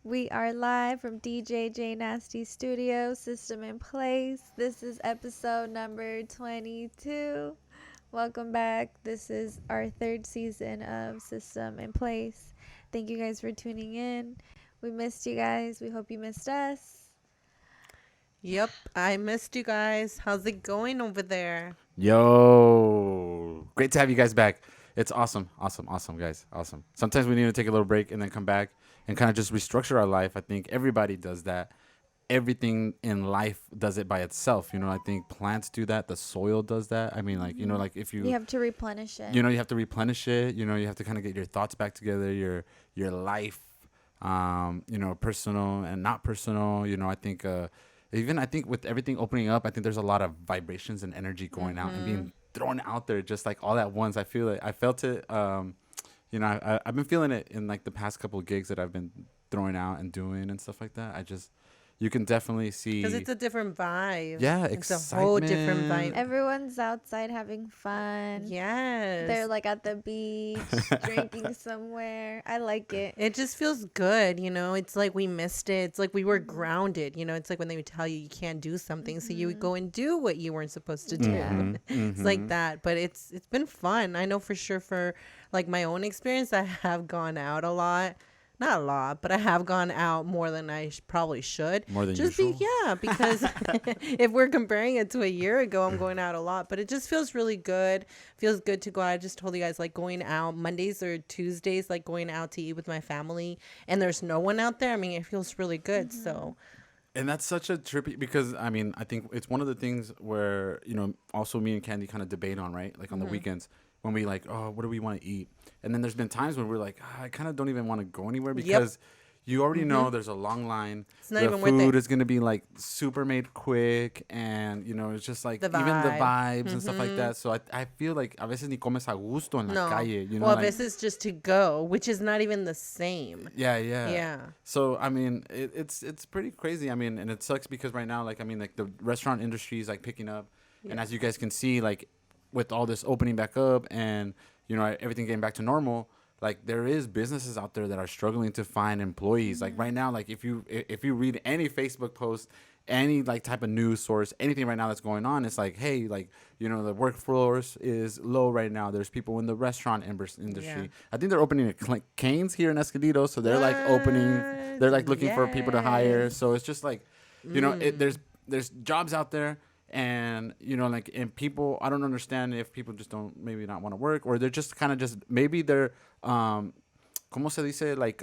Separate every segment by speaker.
Speaker 1: We are live from DJ J Nasty Studio, system in place. This is episode number 22. Welcome back. This is our third season of System in Place. Thank you guys for tuning in. We missed you guys. We hope you missed us.
Speaker 2: Yep, I missed you guys. How's it going over there?
Speaker 3: Yo, great to have you guys back. It's awesome, guys. Awesome. Sometimes we need to take a little break and then come back and kind of just restructure our life. I think everybody does that. Everything in life does it by itself. I think plants do that. The soil does that. I mean, like if
Speaker 1: You have to replenish it.
Speaker 3: you have to replenish it. You have to kind of get your thoughts back together, your life, personal and not personal. I think even I think with everything opening up, I think there's a lot of vibrations and energy going out and being thrown out there just like all at once. I feel it. I felt it. I've been feeling it in like the past couple of gigs that I've been throwing out and doing and stuff like that. You can definitely see
Speaker 2: Because it's a different vibe.
Speaker 3: Yeah,
Speaker 2: it's a whole different vibe.
Speaker 1: Everyone's outside having fun.
Speaker 2: Yes.
Speaker 1: They're like at the beach, drinking somewhere. I like it.
Speaker 2: It just feels good, It's like we missed it. It's like we were grounded, It's like when they would tell you can't do something, so you would go and do what you weren't supposed to do. It's like that, but it's been fun. I know for sure for like my own experience, I have gone out a lot. Not a lot, but I have gone out more than I probably should.
Speaker 3: More than
Speaker 2: usual? Because if we're comparing it to a year ago, I'm going out a lot. But it just feels really good. Feels good to go out. I just told you guys, like, going out Mondays or Tuesdays, like, going out to eat with my family. And there's no one out there. I mean, it feels really good. So...
Speaker 3: And that's such a trippy, because I mean, I think it's one of the things where, also me and Candy kind of debate on, right? Like on the weekends when we like, oh, what do we want to eat? And then there's been times when we're like, I kind of don't even want to go anywhere because you already know there's a long line.
Speaker 2: It's not
Speaker 3: the
Speaker 2: even worth
Speaker 3: food
Speaker 2: it.
Speaker 3: is going to be like super made quick, and it's just like
Speaker 2: The
Speaker 3: even the
Speaker 2: vibe.
Speaker 3: vibes and stuff like that. So I feel like a veces ni comes a gusto en la calle,
Speaker 2: Well,
Speaker 3: like,
Speaker 2: this is just to go, which is not even the same.
Speaker 3: Yeah. So I mean, it's pretty crazy. I mean, and it sucks because right now, like, I mean, like the restaurant industry is like picking up, and as you guys can see, like with all this opening back up and everything getting back to normal, like there is businesses out there that are struggling to find employees. Like right now, like if you read any Facebook post, any like type of news source, anything right now that's going on, it's like, hey, like the workforce is low right now. There's people in the restaurant industry.
Speaker 2: Yeah.
Speaker 3: I think they're opening a Cane's here in Escondido, so they're like opening. They're like looking for people to hire. So it's just like, there's jobs out there. And like, and people, I don't understand if people just don't maybe not want to work, or they're just kind of just maybe they're como se dice, like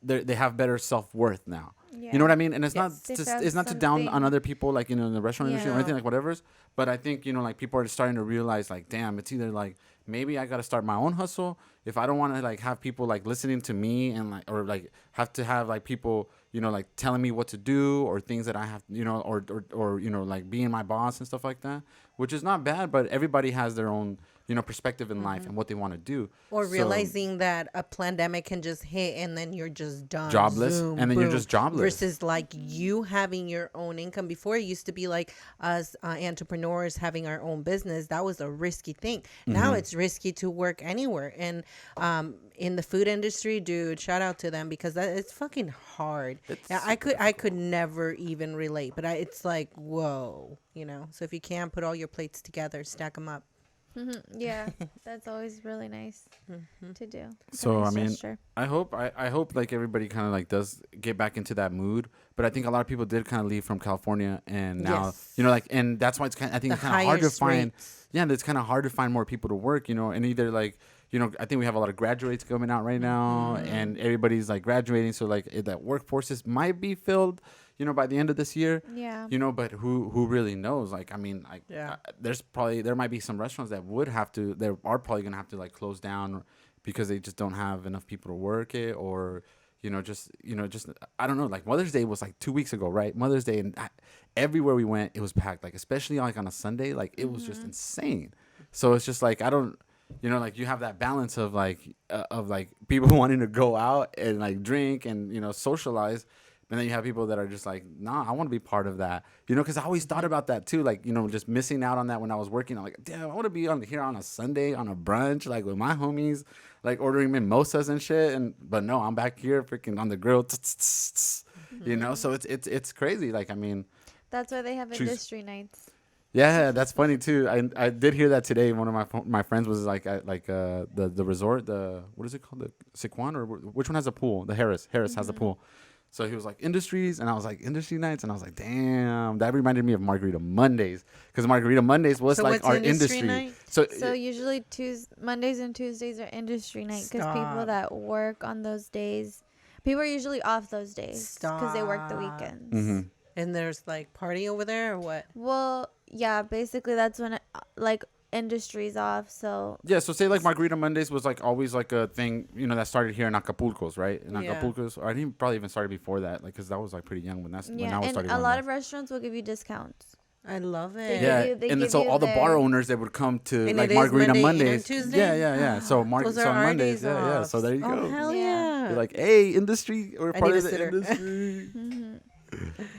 Speaker 3: they have better self-worth now.
Speaker 1: Yeah.
Speaker 3: You know what I mean? And it's
Speaker 1: They found
Speaker 3: it's not to down
Speaker 1: something.
Speaker 3: on other people, like in the restaurant industry or
Speaker 1: Yeah.
Speaker 3: anything, like whatever's. But I think like people are starting to realize, like, damn, it's either like maybe I got to start my own hustle if I don't want to like have people like listening to me and like, or like have to have like people like telling me what to do, or things that I have or like being my boss and stuff like that, which is not bad, but everybody has their own perspective in life and what they want to do.
Speaker 2: Or
Speaker 3: So,
Speaker 2: realizing that a pandemic can just hit and then you're just done.
Speaker 3: Jobless,
Speaker 2: Zoom,
Speaker 3: and then you're
Speaker 2: boom.
Speaker 3: just jobless.
Speaker 2: Versus like you having your own income. Before, it used to be like us entrepreneurs having our own business. That was a risky thing. Now it's risky to work anywhere. And in the food industry, dude, shout out to them, because it's fucking hard. Yeah, I could never even relate. But it's like, whoa, So if you can, put all your plates together, stack them up.
Speaker 1: Yeah, that's always really nice to do. It's a
Speaker 3: So
Speaker 1: nice
Speaker 3: I mean,
Speaker 1: gesture.
Speaker 3: I hope like everybody kind of like does get back into that mood. But I think a lot of people did kind of leave from California, and now
Speaker 2: Yes.
Speaker 3: like, and that's why it's kind. I think
Speaker 2: The
Speaker 3: it's kind of hard to
Speaker 2: highest
Speaker 3: find.
Speaker 2: rates.
Speaker 3: Yeah, it's kind of hard to find more people to work. And either like I think we have a lot of graduates coming out right now, and everybody's like graduating. So like that workforces might be filled, by the end of this year.
Speaker 1: Yeah.
Speaker 3: But who really knows? Like, I mean, like,
Speaker 2: Yeah.
Speaker 3: there might be some restaurants that are probably gonna have to like close down because they just don't have enough people to work it, or just I don't know. Like Mother's Day was like 2 weeks ago, right? Mother's Day, and everywhere we went, it was packed. Like especially like on a Sunday, like it was just insane. So it's just like I don't. Like you have that balance of like people wanting to go out and like drink and socialize, And then you have people that are just like, nah, I want to be part of that. You know, because I always thought about that too. Like, you know, just missing out on that when I was working. I'm like, damn, I want to be on here on a Sunday on a brunch, like with my homies, like ordering mimosas and shit. But no, I'm back here freaking on the grill. You know, so it's crazy. Like, I mean,
Speaker 1: That's why they have industry nights.
Speaker 3: yeah, that's funny too. I did hear that today. One of my friends was like at the resort, what is it called, the Sequan, or which one has a pool? The Harris has a pool. So he was like industries, and I was like industry nights, and I was like, damn, that reminded me of Margarita Mondays, because Margarita Mondays was
Speaker 2: So
Speaker 3: like
Speaker 2: what's
Speaker 3: our
Speaker 2: industry
Speaker 3: industry.
Speaker 2: night?
Speaker 1: So usually Mondays and Tuesdays are industry night because people
Speaker 2: Stop.
Speaker 1: that work on those days, people are usually off those days because they work the weekends.
Speaker 3: Mm-hmm.
Speaker 2: And there's like party over there or what?
Speaker 1: Well, yeah, basically that's when like industry's off. So
Speaker 3: Yeah, so say like Margarita Mondays was like always like a thing, you know, that started here in Acapulco's, right? In
Speaker 2: Yeah.
Speaker 3: Acapulco's, or I think probably even started before that, like, because I was like pretty young when I
Speaker 1: yeah,
Speaker 3: was
Speaker 1: and
Speaker 3: starting.
Speaker 1: a lot of restaurants will give you discounts.
Speaker 2: I love
Speaker 1: They
Speaker 2: it.
Speaker 1: give
Speaker 3: Yeah,
Speaker 1: you- they
Speaker 3: and then
Speaker 1: give
Speaker 3: so
Speaker 1: you
Speaker 3: all the bar
Speaker 1: their-
Speaker 3: owners that would come to
Speaker 2: And
Speaker 3: like
Speaker 2: it is
Speaker 3: Margarita
Speaker 2: Monday and
Speaker 3: Mondays.
Speaker 2: Tuesday?
Speaker 3: Yeah. So
Speaker 2: Those
Speaker 3: so
Speaker 2: are
Speaker 3: on
Speaker 2: our
Speaker 3: Mondays,
Speaker 2: days
Speaker 3: yeah.
Speaker 2: off.
Speaker 3: So there you
Speaker 2: Oh,
Speaker 3: go.
Speaker 2: hell
Speaker 1: Yeah.
Speaker 2: yeah.
Speaker 3: You're like, hey, industry, or
Speaker 2: I
Speaker 3: part
Speaker 2: need
Speaker 3: of
Speaker 2: a
Speaker 3: the
Speaker 2: sitter.
Speaker 3: industry.
Speaker 1: Mm-hmm.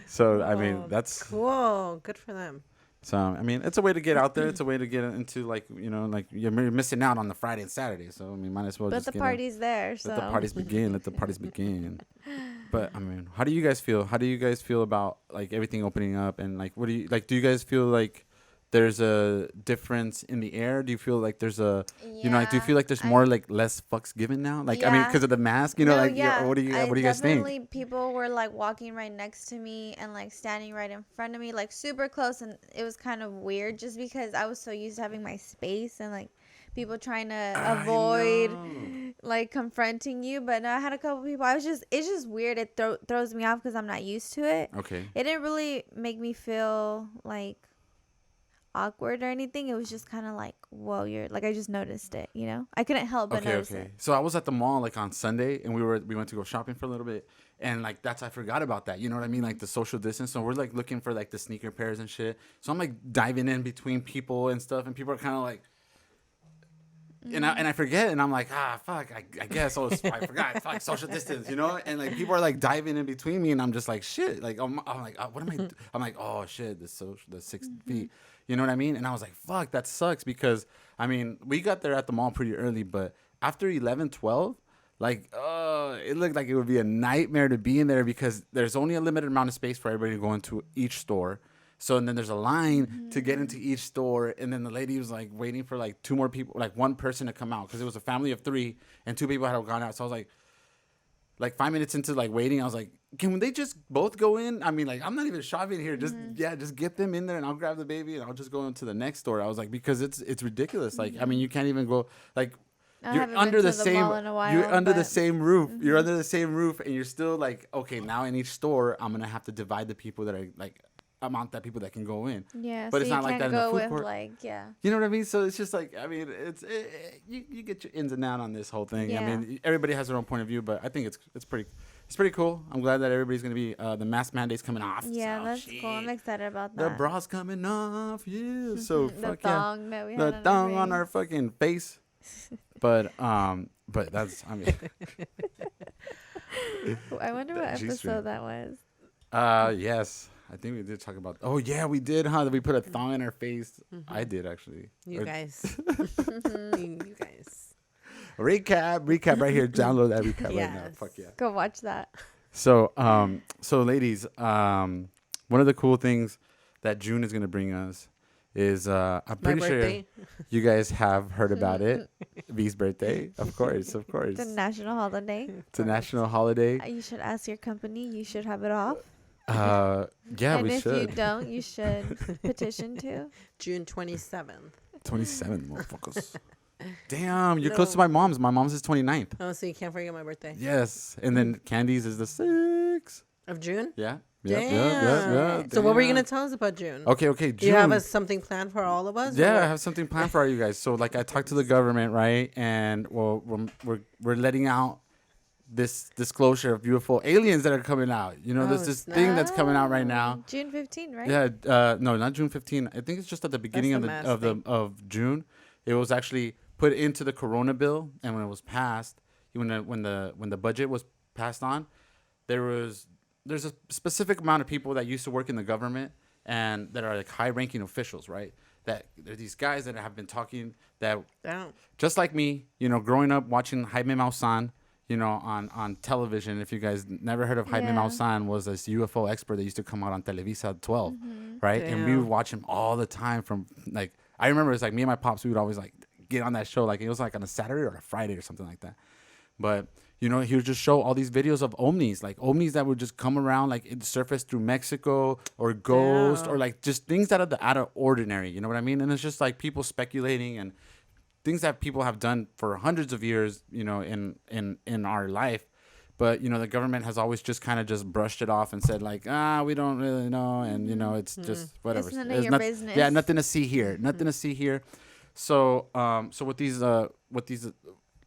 Speaker 3: So I mean,
Speaker 2: Oh,
Speaker 3: that's
Speaker 2: cool. Good for them.
Speaker 3: so. I mean, it's a way to get out there. It's a way to get into, like, you know, like you're missing out on the Friday and Saturday. So I mean, might as well
Speaker 1: But
Speaker 3: just
Speaker 1: the
Speaker 3: get
Speaker 1: party's there, so
Speaker 3: let the parties begin. Let the parties begin. But I mean, how do you guys feel? How do you guys feel about like everything opening up, and like what do you like? Do you guys feel like there's a difference in the air? Do you feel like there's a you know, like, do you feel like there's more like less fucks given now? Like, I mean,
Speaker 1: Yeah.
Speaker 3: because of the mask, you know,
Speaker 1: No,
Speaker 3: like
Speaker 1: yeah.
Speaker 3: what do you guys think?
Speaker 1: Definitely, people were like walking right next to me and like standing right in front of me, like super close, and it was kind of weird just because I was so used to having my space and like people trying to avoid like confronting you. But no, I had a couple people. It's just weird. It throws me off because I'm not used to it.
Speaker 3: Okay.
Speaker 1: It didn't really make me feel like awkward or anything. It was just kind of like, whoa, you're like, I just noticed it, you know. I couldn't help but notice it.
Speaker 3: So I was at the mall like on Sunday, and we went to go shopping for a little bit, and like I forgot about that. You know what I mean? Like the social distance. So we're like looking for like the sneaker pairs and shit. So I'm like diving in between people and stuff, and people are kind of like. And I forget, and I'm like, fuck, I guess I forgot, fuck, social distance, you know. And like people are like diving in between me, and I'm just like, shit, like I'm like, what am I? I'm like, oh shit, the 6 feet, you know what I mean? And I was like, fuck, that sucks, because I mean, we got there at the mall pretty early, but after 11, 12, like, it looked like it would be a nightmare to be in there because there's only a limited amount of space for everybody to go into each store. So, and then there's a line to get into each store. And then the lady was like waiting for like two more people, like one person to come out, because it was a family of 3 and 2 people had gone out. So I was like 5 minutes into like waiting, I was like, can they just both go in? I mean, like, I'm not even shopping here. Just get them in there and I'll grab the baby and I'll just go into the next store. I was like, because it's ridiculous. Like, I mean, you can't even go like. You're under the same. You're under the same roof. You're under the same roof, and you're still like, okay, now in each store, I'm gonna have to divide the people that are like, amount that people that can go in.
Speaker 1: Yeah,
Speaker 3: but
Speaker 1: so
Speaker 3: it's not
Speaker 1: you
Speaker 3: like
Speaker 1: can't
Speaker 3: that in the
Speaker 1: go
Speaker 3: food court.
Speaker 1: like, yeah.
Speaker 3: You know what I mean? So it's just like, I mean, you get your ins and outs on this whole thing.
Speaker 1: Yeah.
Speaker 3: I mean, everybody has their own point of view, but I think it's pretty cool. I'm glad that everybody's gonna be the mask mandate's coming off.
Speaker 1: Yeah,
Speaker 3: so,
Speaker 1: that's cool. I'm excited about that.
Speaker 3: The bra's coming off, yeah. So
Speaker 1: the
Speaker 3: fuck
Speaker 1: thong that we
Speaker 3: yeah.
Speaker 1: had
Speaker 3: The
Speaker 1: on
Speaker 3: thong
Speaker 1: our
Speaker 3: on our fucking face. But that's, I mean.
Speaker 1: I wonder what
Speaker 3: G-string.
Speaker 1: episode that was.
Speaker 3: Yes. I think we did talk about. Oh yeah, we did, huh? That we put a thong in our face. I did actually.
Speaker 2: You guys. You guys.
Speaker 3: Recap right here. Download that recap right now.
Speaker 2: Yes.
Speaker 3: Fuck yeah.
Speaker 1: Go watch that.
Speaker 3: So ladies, one of the cool things that June is gonna bring us is I'm
Speaker 2: My
Speaker 3: pretty sure
Speaker 2: birthday.
Speaker 3: you guys have heard about it. V's birthday, of course.
Speaker 1: It's a national holiday.
Speaker 3: It's a national holiday.
Speaker 1: You should ask your company. You should have it off.
Speaker 3: Yeah,
Speaker 1: and
Speaker 3: we
Speaker 1: if
Speaker 3: should.
Speaker 1: you don't, you should petition to.
Speaker 2: June 27th.
Speaker 3: 27 motherfuckers. Damn, you're
Speaker 2: No.
Speaker 3: close to my mom's. My mom's is 29th.
Speaker 2: Oh, so you can't forget my birthday.
Speaker 3: Yes, and then Candy's is the 6th.
Speaker 2: Of June?
Speaker 3: Yeah.
Speaker 2: Damn. So what were you
Speaker 3: damn.
Speaker 2: going to tell us about June?
Speaker 3: Okay, June.
Speaker 2: Do you have something planned for all of us? or
Speaker 3: Yeah, I
Speaker 2: what?
Speaker 3: have something planned for all you guys. So like I talked to the government, right? And well, we're letting out this disclosure of UFO aliens that are coming out. You know, there's this thing that's coming out right now.
Speaker 1: June 15, right?
Speaker 3: Yeah, no, not June 15. I think it's just at the beginning
Speaker 2: the mass thing.
Speaker 3: of June. It was actually put into the Corona bill, and when it was passed, when the budget was passed on, there was there's a specific amount of people that used to work in the government and that are like high-ranking officials, right? That there are these guys that have been talking that just like me, growing up watching Jaime Maussan, on television. If you guys never heard of Jaime Maussan, was this UFO expert that used to come out on Televisa 12, right?
Speaker 2: Damn.
Speaker 3: And we would watch him all the time from like, I remember it's like me and my pops, we would always like get on that show. Like it was like on a Saturday or a Friday or something like that. But he would just show all these videos of ovnis, like ovnis that would just come around, like it surface through Mexico or ghost or like just things out of ordinary. You know what I mean? And it's just like people speculating and things that people have done for hundreds of years, in our life. But, the government has always just kind of just brushed it off and said like, we don't really know. And, it's just whatever.
Speaker 1: It's none of your business.
Speaker 3: Yeah, nothing to see here. Nothing to see here. So, with these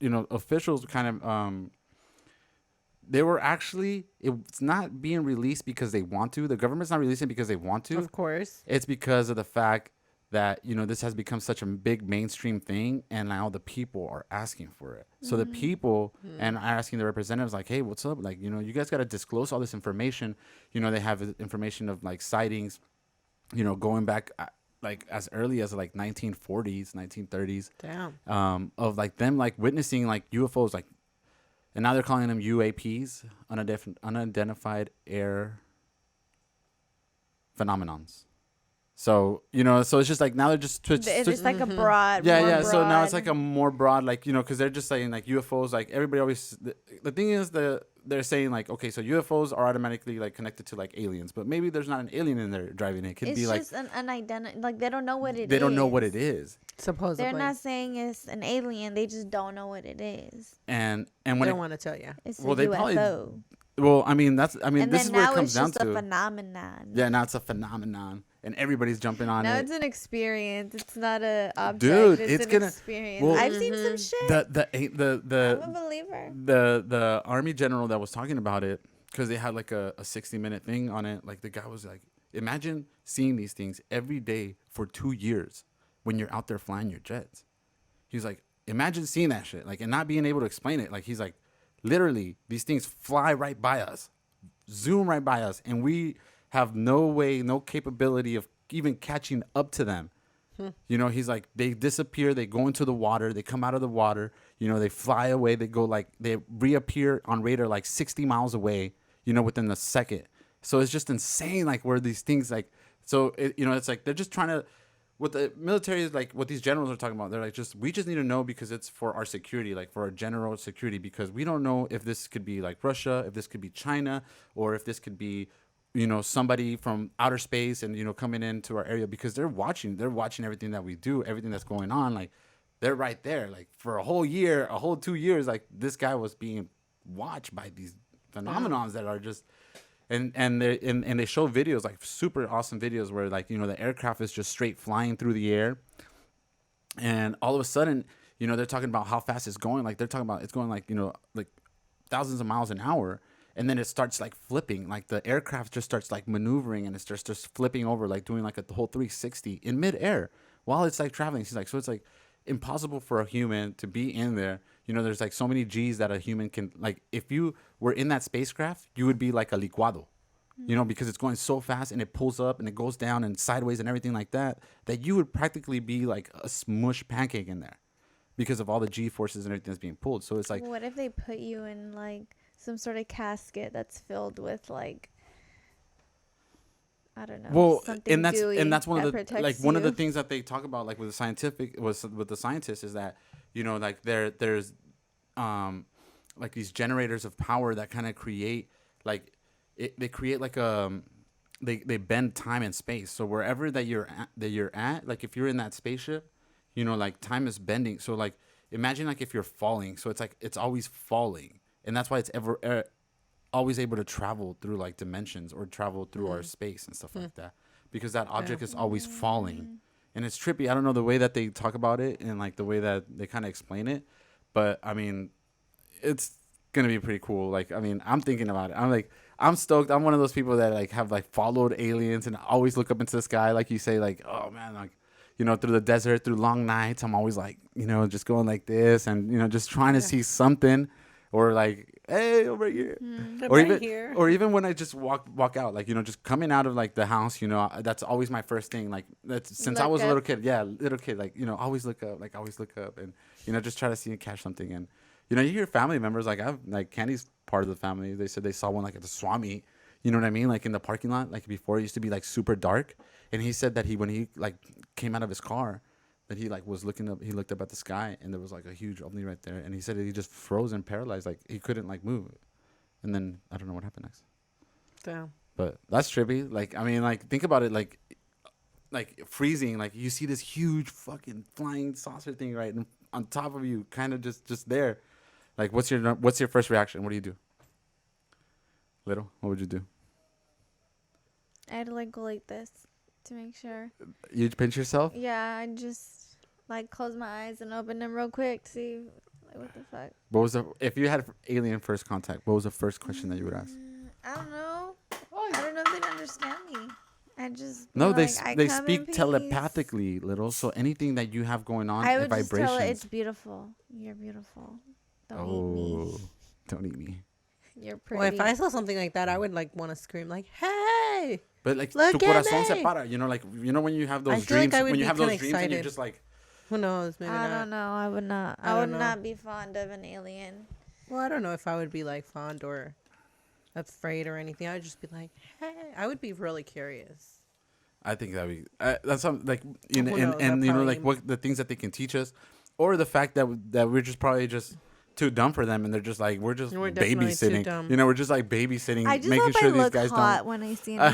Speaker 3: officials kind of, they were actually, it's not being released because they want to. The government's not releasing it because they want to.
Speaker 2: Of course.
Speaker 3: It's because of the fact that, this has become such a big mainstream thing and now the people are asking for it. So the people and asking the representatives like, hey, what's up? Like, you guys got to disclose all this information. They have information of like sightings, going back like as early as like 1940s, 1930s.
Speaker 2: Damn.
Speaker 3: Of like them like witnessing like UFOs, like, and now they're calling them UAPs, unidentified air phenomenons. So, so it's just like now they're just
Speaker 1: It's like a broad.
Speaker 3: Yeah,
Speaker 1: more
Speaker 3: yeah.
Speaker 1: broad.
Speaker 3: So now it's like a more broad, like, because they're just saying like UFOs, like everybody always, the thing is they're saying like, okay, so UFOs are automatically like connected to like aliens, but maybe there's not an alien in there driving it. It could
Speaker 1: It's
Speaker 3: be like,
Speaker 1: just an unidentified, like they don't know what it is.
Speaker 3: they don't know what it is.
Speaker 2: Supposedly.
Speaker 1: They're not saying it's an alien. They just don't know what it is.
Speaker 3: And
Speaker 2: They
Speaker 3: when
Speaker 2: don't want to tell you.
Speaker 1: It's
Speaker 3: Well,
Speaker 1: a
Speaker 3: they
Speaker 1: UFO.
Speaker 3: probably- well, I mean, this
Speaker 1: then
Speaker 3: is where
Speaker 1: now
Speaker 3: it comes
Speaker 1: it's
Speaker 3: down
Speaker 1: just a
Speaker 3: to.
Speaker 1: phenomenon.
Speaker 3: Yeah, now it's a phenomenon and everybody's jumping on
Speaker 1: Now
Speaker 3: it.
Speaker 1: it's an experience. It's not a object.
Speaker 3: Dude,
Speaker 1: it's
Speaker 3: it's
Speaker 1: an
Speaker 3: gonna-
Speaker 1: experience.
Speaker 3: well,
Speaker 1: I've seen some shit.
Speaker 3: The
Speaker 1: I'm a believer.
Speaker 3: the army general that was talking about it, because they had like a 60-minute thing on it, like the guy was like, imagine seeing these things every day for 2 years when you're out there flying your jets. He's like, imagine seeing that shit, like, and not being able to explain it. Like, he's like, literally these things fly right by us, zoom right by us, and we have no way, no capability of even catching up to them. He's like, they disappear, they go into the water, they come out of the water, they fly away, they go like, they reappear on radar like 60 miles away, within the second. So it's just insane, like where these things like, so it's like they're just trying to, what the military is like, what these generals are talking about, they're like, we just need to know because it's for our security, like for our general security, because we don't know if this could be like Russia, if this could be China, or if this could be, somebody from outer space and, coming into our area, because they're watching everything that we do, everything that's going on. Like, they're right there. Like, for a whole 2 years, like, this guy was being watched by these phenomenons that are just, and they show videos, like super awesome videos where like, the aircraft is just straight flying through the air. And all of a sudden, they're talking about how fast it's going. Like, they're talking about it's going like, like thousands of miles an hour. And then it starts like flipping, like the aircraft just starts like maneuvering and it's just flipping over, like doing like a whole 360 in midair while it's like traveling. She's like, so it's like impossible for a human to be in there. There's like so many G's that a human can, like, if you were in that spacecraft, you would be like a licuado, because it's going so fast and it pulls up and it goes down and sideways and everything like that, that you would practically be like a smush pancake in there because of all the G forces and everything that's being pulled. So it's like,
Speaker 1: What if they put you in like some sort of casket that's filled with like, I don't know.
Speaker 3: well,
Speaker 1: something
Speaker 3: and that's
Speaker 1: gooey
Speaker 3: one of
Speaker 1: that
Speaker 3: the, like,
Speaker 1: protects
Speaker 3: one of the
Speaker 1: you?
Speaker 3: things that they talk about, like with the scientists, is that like there's like these generators of power that kind of create like they create like they bend time and space. So wherever that you're at, like if you're in that spaceship, like time is bending. So like imagine like if you're falling, so it's like it's always falling, and that's why it's always able to travel through like dimensions or travel through our space and stuff like that, because that object is always falling. And it's trippy. I don't know the way that they talk about it and like the way that they kind of explain it, but I mean, it's gonna be pretty cool. Like, I mean, I'm thinking about it. I'm stoked. I'm one of those people that like have like followed aliens and always look up into the sky, like you say, like, oh man, like, through the desert, through long nights, I'm always like, just going like this and just trying to see something, or like hey, over here.
Speaker 2: I'm
Speaker 3: Or
Speaker 2: right
Speaker 3: even,
Speaker 2: here.
Speaker 3: or even when I just walk out, like, just coming out of like the house, that's always my first thing. Like, that's since I
Speaker 1: Look
Speaker 3: was a
Speaker 1: up.
Speaker 3: little kid. Yeah, little kid. Like, always look up. Like, always look up, and just try to see and catch something. And you hear family members like Candy's part of the family. They said they saw one like at the swap meet. You know what I mean? Like in the parking lot. Like before, it used to be like super dark, and he said that when he like came out of his car, that he like was looking up. He looked up at the sky, and there was like a huge ovni right there. And he said that he just froze and paralyzed, like he couldn't like move. And then I don't know what happened next.
Speaker 2: Damn.
Speaker 3: But that's trippy. Like, I mean, like, think about it. Like freezing. Like, you see this huge fucking flying saucer thing right on top of you, kind of just there. Like, what's your first reaction? What do you do? Little, what would you do?
Speaker 1: I'd like go like this to make sure.
Speaker 3: You'd pinch yourself?
Speaker 1: Yeah, I just like close my eyes and open them real quick to see like what the fuck.
Speaker 3: If you had alien first contact, what was the first question that you would ask?
Speaker 1: I don't know. I don't know if they'd understand me. I just be
Speaker 3: No,
Speaker 1: like,
Speaker 3: they
Speaker 1: come in
Speaker 3: speak
Speaker 1: peace.
Speaker 3: telepathically, Little. So anything that you have going on,
Speaker 1: I
Speaker 3: the
Speaker 1: would just tell it
Speaker 3: vibrations.
Speaker 1: it's beautiful. You're beautiful. Don't eat me.
Speaker 3: Don't eat me.
Speaker 1: You're pretty.
Speaker 2: Well, if I saw something like that, I would like want to scream like, "Hey!"
Speaker 3: But like,
Speaker 2: Look
Speaker 3: tu
Speaker 2: at
Speaker 3: corazón se
Speaker 2: me.
Speaker 3: para. Like, when you have
Speaker 2: I
Speaker 3: those
Speaker 2: feel like
Speaker 3: dreams,
Speaker 2: I would
Speaker 3: when you
Speaker 2: be
Speaker 3: have those
Speaker 2: kinda
Speaker 3: dreams, and you're
Speaker 2: excited.
Speaker 3: just like,
Speaker 2: Who knows? Maybe
Speaker 1: I
Speaker 2: not.
Speaker 1: don't know. I would not.
Speaker 2: I
Speaker 1: I would
Speaker 2: don't know.
Speaker 1: not be fond of an alien.
Speaker 2: Well, I don't know if I would be like fond or afraid or anything. I would just be like, "Hey!" I would be really curious.
Speaker 3: I think that'd be that's something like
Speaker 2: Who knows?
Speaker 3: and
Speaker 2: That
Speaker 3: like
Speaker 2: probably-
Speaker 3: what the things that they can teach us, or the fact that we're just probably just too dumb for them, and they're just like we're just
Speaker 2: We're definitely too
Speaker 3: babysitting.
Speaker 2: dumb.
Speaker 3: We're just like babysitting,
Speaker 1: I just
Speaker 3: making
Speaker 1: hope
Speaker 3: sure
Speaker 1: I
Speaker 3: these
Speaker 1: look
Speaker 3: guys
Speaker 1: hot
Speaker 3: don't.
Speaker 1: when I see an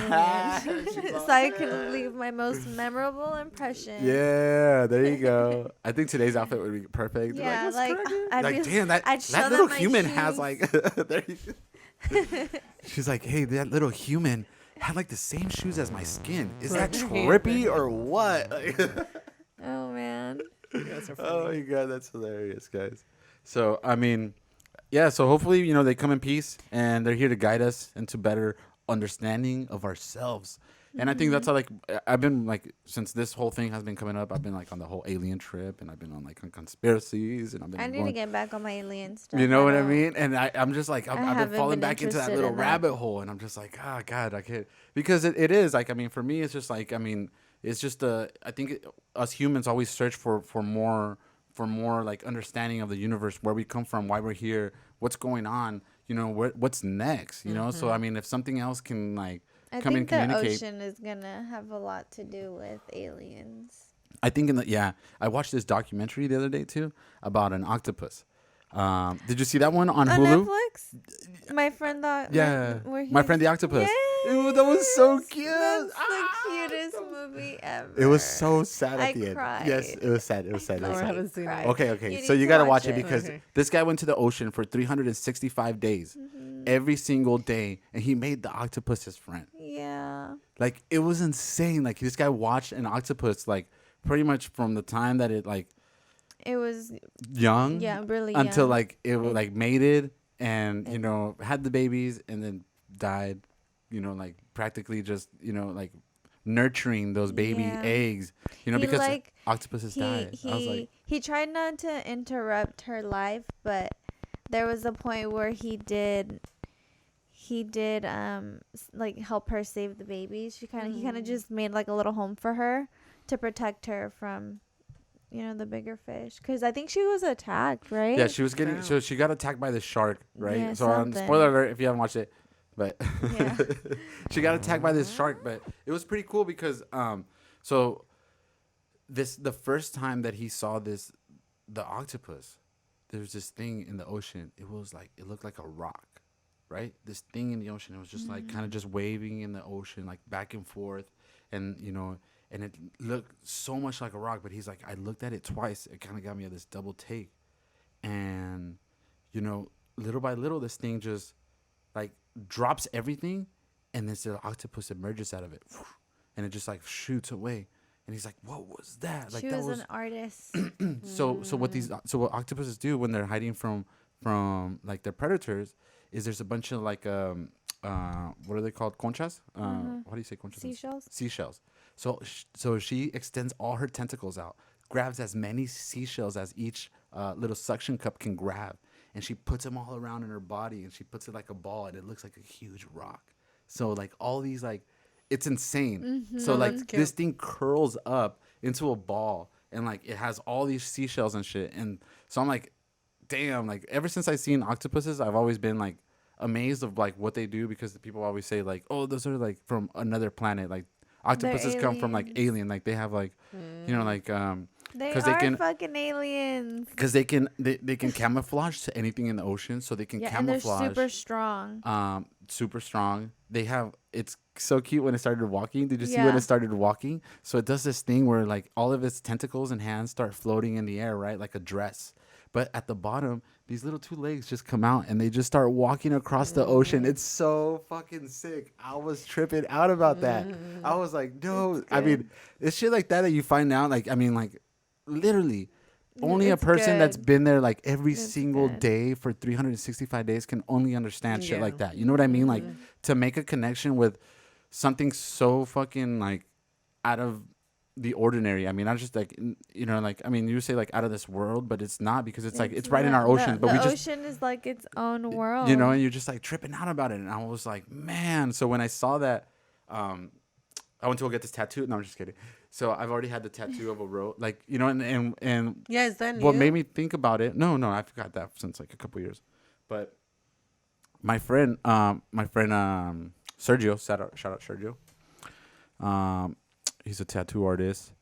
Speaker 1: alien,
Speaker 3: She's
Speaker 1: so I can leave my most memorable impression.
Speaker 3: Yeah, there you go. I think today's outfit would be perfect.
Speaker 1: Yeah,
Speaker 3: "What's
Speaker 1: like,
Speaker 3: cracking?"
Speaker 1: I'd
Speaker 3: like
Speaker 1: be-
Speaker 3: damn,
Speaker 1: I'd show
Speaker 3: that
Speaker 1: them
Speaker 3: little
Speaker 1: my
Speaker 3: human has
Speaker 1: shoes.
Speaker 3: like. There you go. She's like, hey, that little human had like the same shoes as my skin. Is that trippy or what?
Speaker 1: Oh man.
Speaker 2: You guys are
Speaker 3: Oh
Speaker 2: funny.
Speaker 3: my god, that's hilarious, guys. So I mean, yeah. So hopefully, they come in peace and they're here to guide us into better understanding of ourselves. And I think that's how I've been like since this whole thing has been coming up. I've been like on the whole alien trip, and I've been on like on conspiracies, and I've been.
Speaker 1: I need
Speaker 3: going,
Speaker 1: to get back on my alien stuff.
Speaker 3: you know what I
Speaker 1: don't-
Speaker 3: mean? And I'm just like I've
Speaker 1: haven't
Speaker 3: been falling
Speaker 1: been
Speaker 3: back into that
Speaker 1: interested
Speaker 3: little
Speaker 1: in that.
Speaker 3: rabbit hole, and I'm just like, oh god, I can't because it is like I mean for me it's just like I mean it's just I think us humans always search for more like understanding of the universe, where we come from, why we're here, what's going on, what's next, So I mean if something else can like
Speaker 1: I
Speaker 3: come and
Speaker 1: think the
Speaker 3: communicate.
Speaker 1: ocean is gonna have a lot to do with aliens.
Speaker 3: I think I watched this documentary the other day too about an octopus. Did you see that one on
Speaker 1: On
Speaker 3: Hulu?
Speaker 1: Netflix? My friend thought.
Speaker 3: Yeah,
Speaker 1: where
Speaker 3: My
Speaker 1: he's-
Speaker 3: Friend the Octopus.
Speaker 1: Yes,
Speaker 3: Ew, that was so cute.
Speaker 1: That's
Speaker 3: Ah,
Speaker 1: the cutest movie ever.
Speaker 3: It was so sad at
Speaker 1: I
Speaker 3: the end.
Speaker 1: cried.
Speaker 3: Yes, it was sad. It was sad. It
Speaker 2: No,
Speaker 3: was
Speaker 2: I
Speaker 3: sad.
Speaker 2: haven't seen it.
Speaker 3: Okay.
Speaker 1: You
Speaker 3: So
Speaker 1: need
Speaker 3: you
Speaker 1: to
Speaker 3: got to
Speaker 1: watch
Speaker 3: watch it
Speaker 1: it.
Speaker 3: because
Speaker 2: Okay.
Speaker 3: this guy went to the ocean for 365 days, every single day, and he made the octopus his friend.
Speaker 1: Yeah.
Speaker 3: Like it was insane. Like this guy watched an octopus like pretty much from the time that it like
Speaker 1: It was
Speaker 3: young,
Speaker 1: really
Speaker 3: until
Speaker 1: young.
Speaker 3: like it like mated and had the babies and then died. Like practically just like nurturing those baby
Speaker 1: Yeah.
Speaker 3: eggs.
Speaker 1: He,
Speaker 3: Because
Speaker 1: like,
Speaker 3: octopuses die. I was like,
Speaker 1: he tried not to interrupt her life, but there was a point where he did like help her save the babies. He kind of just made like a little home for her to protect her from the bigger fish, because I think she was attacked, right?
Speaker 3: yeah, she was getting.
Speaker 2: Wow.
Speaker 3: So she got attacked by the shark, right?
Speaker 1: Yeah,
Speaker 3: so
Speaker 1: something.
Speaker 3: spoiler alert if you haven't watched it, but
Speaker 1: Yeah.
Speaker 3: she got attacked by this shark. But it was pretty cool because so the first time that he saw the octopus, there was this thing in the ocean. It looked like a rock, right? This thing in the ocean. It was just like kind of just waving in the ocean, like back and forth, and and it looked so much like a rock. But he's like, I looked at it twice. It kind of got me at this double take, and little by little, this thing just like drops everything, and this little octopus emerges out of it, and it just like shoots away. And he's like, "What was that?" Like
Speaker 1: she
Speaker 3: that
Speaker 1: was an artist.
Speaker 3: so what octopuses do when they're hiding from like their predators is there's a bunch of like what are they called, conchas? What do you say, conchas? Seashells. So she extends all her tentacles out, grabs as many seashells as each little suction cup can grab, and she puts them all around in her body, and she puts it like a ball, and it looks like a huge rock. So like all these like, it's insane. So like this thing curls up into a ball, and like it has all these seashells and shit. And so I'm like, damn, like ever since I seen octopuses, I've always been like amazed of like what they do, because the people always say like, oh, those are like from another planet. Like octopuses come from like alien, like they have like, you know, like
Speaker 1: They
Speaker 3: because
Speaker 1: are fucking aliens.
Speaker 3: because they can camouflage to anything in the ocean, so they can camouflage.
Speaker 1: And they're super strong.
Speaker 3: Super strong. They have, it's so cute when it started walking. Did you see when it started walking? So it does this thing where like all of its tentacles and hands start floating in the air, right, like a dress. But at the bottom, these little two legs just come out and they just start walking across the ocean. It's so fucking sick. I was tripping out about that. I was like, no. I mean, it's shit like that you find out. Like, I mean, like, literally, only a person that's been there like every single day for 365 days can only understand shit like that. You know what I mean? Like, to make a connection with something so fucking like out of the ordinary. I mean, not just like, you know, like, I mean, you say like out of this world, but it's not, because it's like it's right in our oceans. But
Speaker 1: the ocean is like its own world,
Speaker 3: you know, and you're just like tripping out about it. And I was like, man. So when I saw that, I went to go get this tattoo. No, I'm just kidding. So I've already had the tattoo of a rose, like, you know, and
Speaker 2: yeah, is that
Speaker 3: what
Speaker 2: new?
Speaker 3: made me think about it? No, I've got that since like a couple years. But my friend Sergio, shout out Sergio. He's a tattoo artist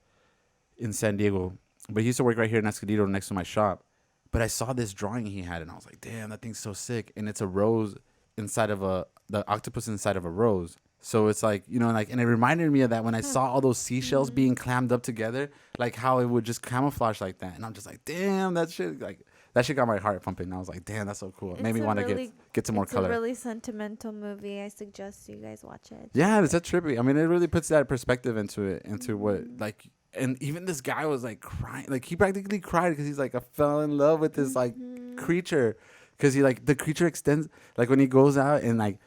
Speaker 3: in San Diego, but he used to work right here in Escondido next to my shop. But I saw this drawing he had, and I was like, damn, that thing's so sick. And it's a rose inside of the octopus inside of a rose. So it's like, you know, like, and it reminded me of that when I saw all those seashells being clammed up together, like how it would just camouflage like that. And I'm just like, damn, that shit got my heart pumping. I was like, damn, that's so cool. It made me want to get some more color.
Speaker 1: It's a really sentimental movie. I suggest you guys watch it.
Speaker 3: Yeah, it's that trippy. I mean, it really puts that perspective into what, like, and even this guy was like crying. Like, he practically cried because he's like, I fell in love with this like creature, because he like, the creature extends, like when he goes out and like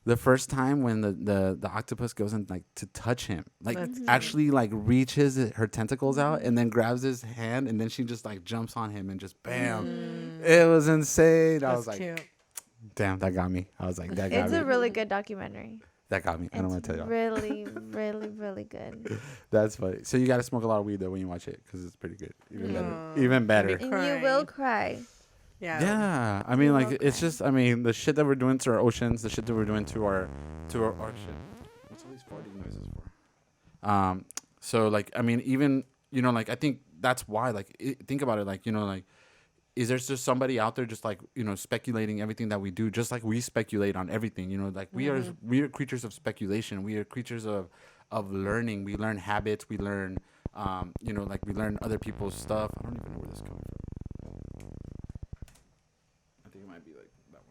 Speaker 3: the first time when the octopus goes in like to touch him, like actually like reaches her tentacles out and then grabs his hand, and then she just like jumps on him and just bam. It was insane. I was like, cute. Damn, that got me. I was like, that got me.
Speaker 1: It's a really good documentary.
Speaker 3: That got me. I don't want to tell you.
Speaker 1: Really, really, really good.
Speaker 3: That's funny. So you got to smoke a lot of weed though when you watch it, because it's pretty good. Even better.
Speaker 1: And you will cry.
Speaker 3: Yeah. I mean, like, it's just, I mean, the shit that we're doing to our oceans, the shit that we're doing to our shit. What's all these farting noises for? So like, I mean, even, you know, like, I think that's why, like, think about it, like, you know, like, is there just somebody out there just like, you know, speculating everything that we do, just like we speculate on everything, you know, like we are creatures of speculation. We are creatures of learning. We learn habits. We learn, you know, like we learn other people's stuff. I don't even know where this is coming from. I think it might be like that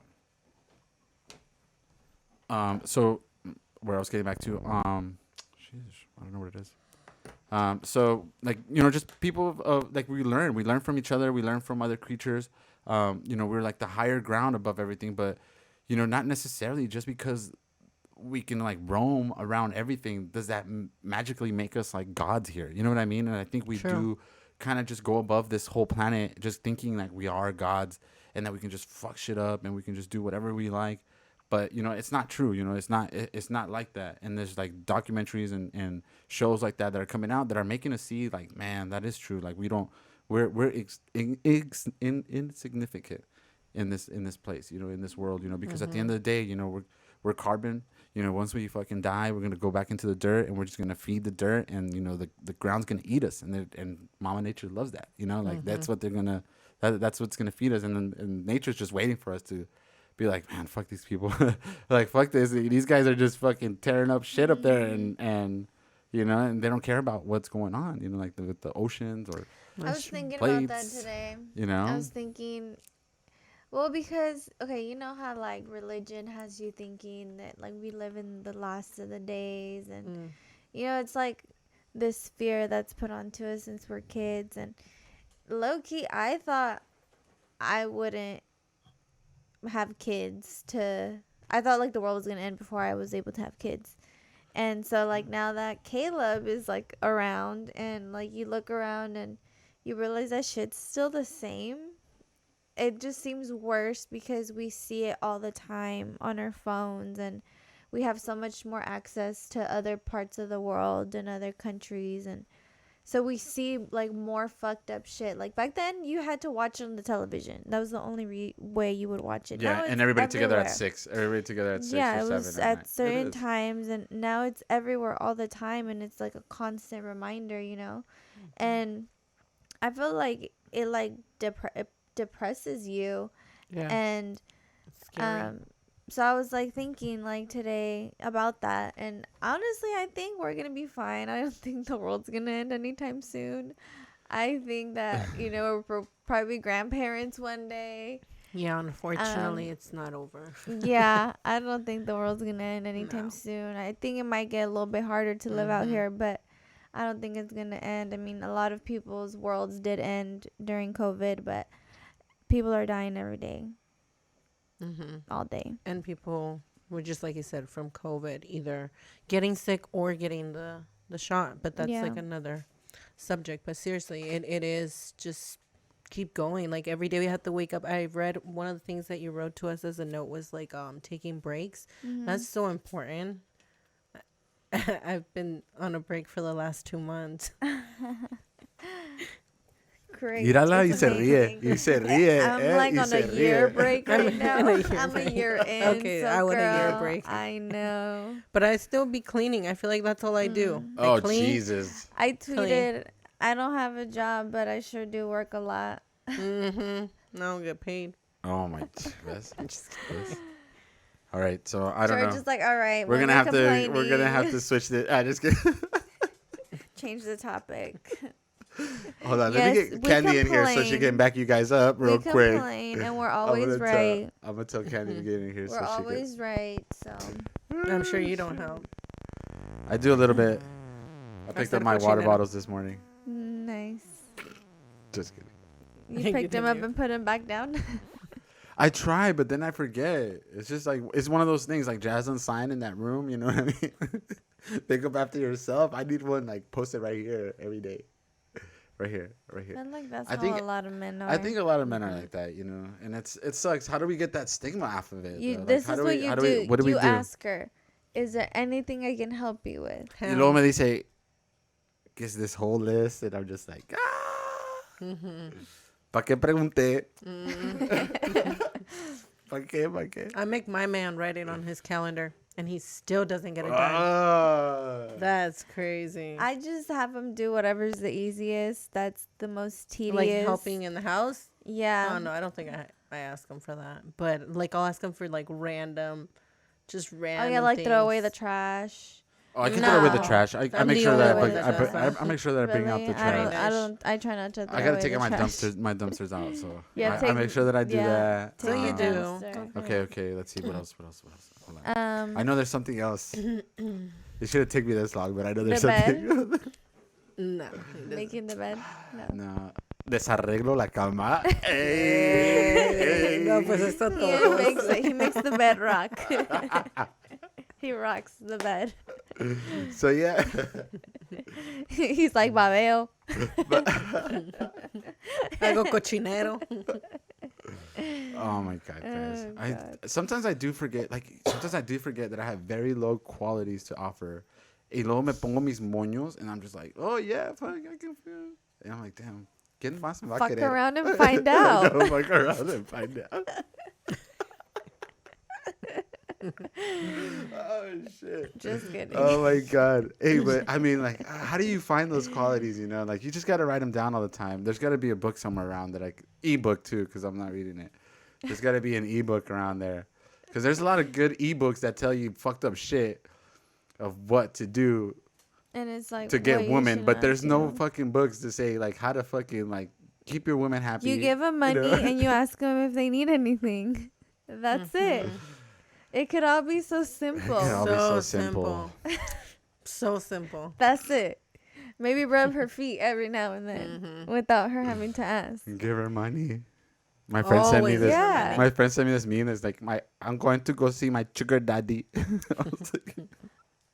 Speaker 3: one. So where I was getting back to, sheesh, I don't know what it is. So like, you know, just people like we learn from each other. We learn from other creatures. You know, we're like the higher ground above everything, but you know, not necessarily just because we can like roam around everything does that magically make us like gods here. You know what I mean? And I think we do kind of just go above this whole planet just thinking like we are gods and that we can just fuck shit up and we can just do whatever we like. But, you know, it's not true. You know, it's not like that. And there's like documentaries and shows like that are coming out that are making us see like, man, that is true. Like we're insignificant in this place, you know, in this world, you know, because at the end of the day, you know, we're carbon. You know, once we fucking die, we're gonna go back into the dirt and we're just gonna feed the dirt, and you know, the ground's gonna eat us, and Mama Nature loves that. You know, like that's what they're gonna that's what's gonna feed us, and nature's just waiting for us to be like, man, fuck these people. Like, fuck this. These guys are just fucking tearing up shit up there, and you know, and they don't care about what's going on, you know, like with the oceans or
Speaker 1: I was thinking
Speaker 3: plates,
Speaker 1: about that today.
Speaker 3: You know?
Speaker 1: I was thinking, well, because, okay, you know how, like, religion has you thinking that, like, we live in the last of the days, and, you know, it's like this fear that's put onto us since we're kids, and low-key, I thought I wouldn't have kids I thought like the world was gonna end before I was able to have kids. And so like now that Caleb is like around and like you look around and you realize that shit's still the same, it just seems worse because we see it all the time on our phones, and we have so much more access to other parts of the world and other countries, and so we see like more fucked up shit. Like back then, you had to watch it on the television. That was the only way you would watch it.
Speaker 3: Yeah,
Speaker 1: Now
Speaker 3: and
Speaker 1: it's
Speaker 3: everybody together at
Speaker 1: everywhere.
Speaker 3: 6. Everybody together at 6
Speaker 1: Yeah,
Speaker 3: or
Speaker 1: it
Speaker 3: 7
Speaker 1: was
Speaker 3: at
Speaker 1: at
Speaker 3: night.
Speaker 1: certain
Speaker 3: It is.
Speaker 1: times, and now it's everywhere all the time, and it's like a constant reminder, And I feel like it like it depresses you,
Speaker 2: Yeah.
Speaker 1: and
Speaker 2: It's scary.
Speaker 1: so I was like thinking like today about that, and honestly I think we're gonna be fine. I don't think the world's gonna end anytime soon. I think that we're probably grandparents one day.
Speaker 2: Yeah, unfortunately, it's not over.
Speaker 1: Yeah, I don't think the world's gonna end anytime
Speaker 2: No.
Speaker 1: soon. I think it might get a little bit harder to live out here, but I don't think it's gonna end. I mean, a lot of people's worlds did end during COVID, but people are dying every day, all day.
Speaker 2: And people were just like you said from COVID, either getting sick or getting the shot. But that's like another subject. But seriously, it is just keep going. Like every day we have to wake up. I read one of the things that you wrote to us as a note was like taking breaks. That's so important. I've been on a break for the last 2 months.
Speaker 1: Great.
Speaker 3: Mírala y
Speaker 1: It's
Speaker 3: se ríe.
Speaker 1: amazing.
Speaker 3: Y se ríe.
Speaker 1: I'm like
Speaker 3: y
Speaker 1: on
Speaker 3: se
Speaker 1: a year
Speaker 3: ríe.
Speaker 1: break
Speaker 2: I'm
Speaker 1: right now.
Speaker 2: in a year
Speaker 1: I'm a
Speaker 2: break.
Speaker 1: year in.
Speaker 2: Okay,
Speaker 1: so
Speaker 2: I want a year
Speaker 1: girl,
Speaker 2: break.
Speaker 1: I know.
Speaker 2: But I still be cleaning. I feel like that's all I do. I
Speaker 3: Oh,
Speaker 2: clean.
Speaker 3: Jesus.
Speaker 1: I tweeted, I don't have a job, but I sure do work a lot.
Speaker 2: I don't get paid.
Speaker 3: Oh, my. All right, so I don't know.
Speaker 1: George is like, all right,
Speaker 3: We're
Speaker 1: when
Speaker 3: gonna
Speaker 1: you're
Speaker 3: have to. We're gonna have
Speaker 1: complaining,
Speaker 3: to switch the. I just get.
Speaker 1: change the topic.
Speaker 3: Hold on, let
Speaker 1: Yes,
Speaker 3: me
Speaker 1: we
Speaker 3: get Candy in here so she
Speaker 1: complain.
Speaker 3: can back you guys up real
Speaker 1: We
Speaker 3: quick.
Speaker 1: complain, and we're
Speaker 3: I'm
Speaker 1: always
Speaker 3: gonna
Speaker 1: right.
Speaker 3: I'm gonna tell Candy to get in here
Speaker 1: We're
Speaker 3: so
Speaker 1: always right. So
Speaker 2: I'm sure you don't help.
Speaker 3: I do a little bit. I picked
Speaker 2: said
Speaker 3: up my water
Speaker 2: cochinero.
Speaker 3: bottles this morning.
Speaker 1: nice.
Speaker 3: Just kidding.
Speaker 1: You
Speaker 2: You
Speaker 1: picked him up
Speaker 2: did.
Speaker 1: and put him back down.
Speaker 3: I try, but then I forget. It's just like it's one of those things like Jasmine sign in that room. You know what I mean? Pick up after yourself. I need one like posted right here every day. Right here.
Speaker 1: I like that's
Speaker 3: I
Speaker 1: how
Speaker 3: think-
Speaker 1: a lot of men are.
Speaker 3: I think a lot of men are like that, and it sucks. How do we get that stigma off of it?
Speaker 1: You,
Speaker 3: though? Like,
Speaker 1: this
Speaker 3: how
Speaker 1: is
Speaker 3: do
Speaker 1: what
Speaker 3: we-
Speaker 1: you
Speaker 3: how
Speaker 1: do.
Speaker 3: What do we
Speaker 1: You
Speaker 3: do?
Speaker 1: ask her, is there anything I can help you with?
Speaker 3: Y luego me dice, gets this whole list, and I'm just like, ¿Pa qué pregunté? ¿Pa qué? ¿Pa qué?
Speaker 2: I make my man write it on his calendar, and he still doesn't get it done.
Speaker 3: Ah.
Speaker 2: That's crazy.
Speaker 1: I just have him do whatever's the easiest. That's the most tedious.
Speaker 2: Like helping in the house.
Speaker 1: Yeah.
Speaker 2: Oh no, I don't think I ask him for that. But like I'll ask him for like random.
Speaker 1: Oh yeah, like throw away the
Speaker 2: things.
Speaker 1: trash.
Speaker 3: Oh, I can throw away the
Speaker 2: No.
Speaker 3: trash. I
Speaker 2: I'm
Speaker 3: make
Speaker 2: the
Speaker 3: sure that
Speaker 2: only one that does that.
Speaker 3: I make sure that I bring out
Speaker 1: Really?
Speaker 3: the trash.
Speaker 1: I try not to. Throw
Speaker 3: I gotta
Speaker 1: away
Speaker 3: take
Speaker 1: the
Speaker 3: out my
Speaker 1: trash.
Speaker 3: dumpsters out. So
Speaker 1: Yeah,
Speaker 3: I make sure that I do
Speaker 1: yeah,
Speaker 3: that.
Speaker 1: take
Speaker 2: you
Speaker 1: it
Speaker 2: do.
Speaker 1: downstairs.
Speaker 3: Okay. Let's see what else. Hold on.
Speaker 1: Um,
Speaker 3: I know there's something else. It should have taken me this long, but I know there's
Speaker 1: The
Speaker 3: something.
Speaker 2: No. he doesn't.
Speaker 1: making the bed. No.
Speaker 3: No. Desarreglo la cama.
Speaker 2: No, pues esto
Speaker 1: He
Speaker 2: todo.
Speaker 1: makes it. He makes the bed rock. He rocks the bed.
Speaker 3: So yeah.
Speaker 1: He's like babeo.
Speaker 2: Algo cochinero.
Speaker 3: Oh my god, guys!
Speaker 1: Oh, God.
Speaker 3: Sometimes I do forget. That I have very low qualities to offer. Y luego me pongo mis moños, and I'm just like, oh yeah, fuck, I can feel. And I'm like, damn, ¿quién más me va a
Speaker 1: Fuck
Speaker 3: querer?
Speaker 1: around and find
Speaker 3: I
Speaker 1: out.
Speaker 3: know, fuck around and find out. Oh shit!
Speaker 1: Just kidding.
Speaker 3: Oh my god! Hey, but I mean, like, how do you find those qualities? You know, like you just gotta write them down all the time. There's gotta be a book somewhere around that ebook too, because I'm not reading it. There's gotta be an ebook around there, because there's a lot of good ebooks that tell you fucked up shit of what to do
Speaker 1: And it's like
Speaker 3: to
Speaker 1: what
Speaker 3: get
Speaker 1: you
Speaker 3: women,
Speaker 1: should
Speaker 3: but
Speaker 1: not
Speaker 3: there's no
Speaker 1: do.
Speaker 3: fucking books to say like how to fucking like keep your women happy.
Speaker 1: You give them money
Speaker 3: know?
Speaker 1: and you ask them if they need anything. That's it. It could all be so simple.
Speaker 3: It could all be
Speaker 2: So
Speaker 3: so simple.
Speaker 2: So simple.
Speaker 1: That's it. Maybe rub her feet every now and then without her having to ask.
Speaker 3: Give her money. My friend sent me
Speaker 2: Always
Speaker 3: this.
Speaker 1: Yeah.
Speaker 3: My friend sent me this meme. It's like I'm going to go see my sugar daddy. I was like,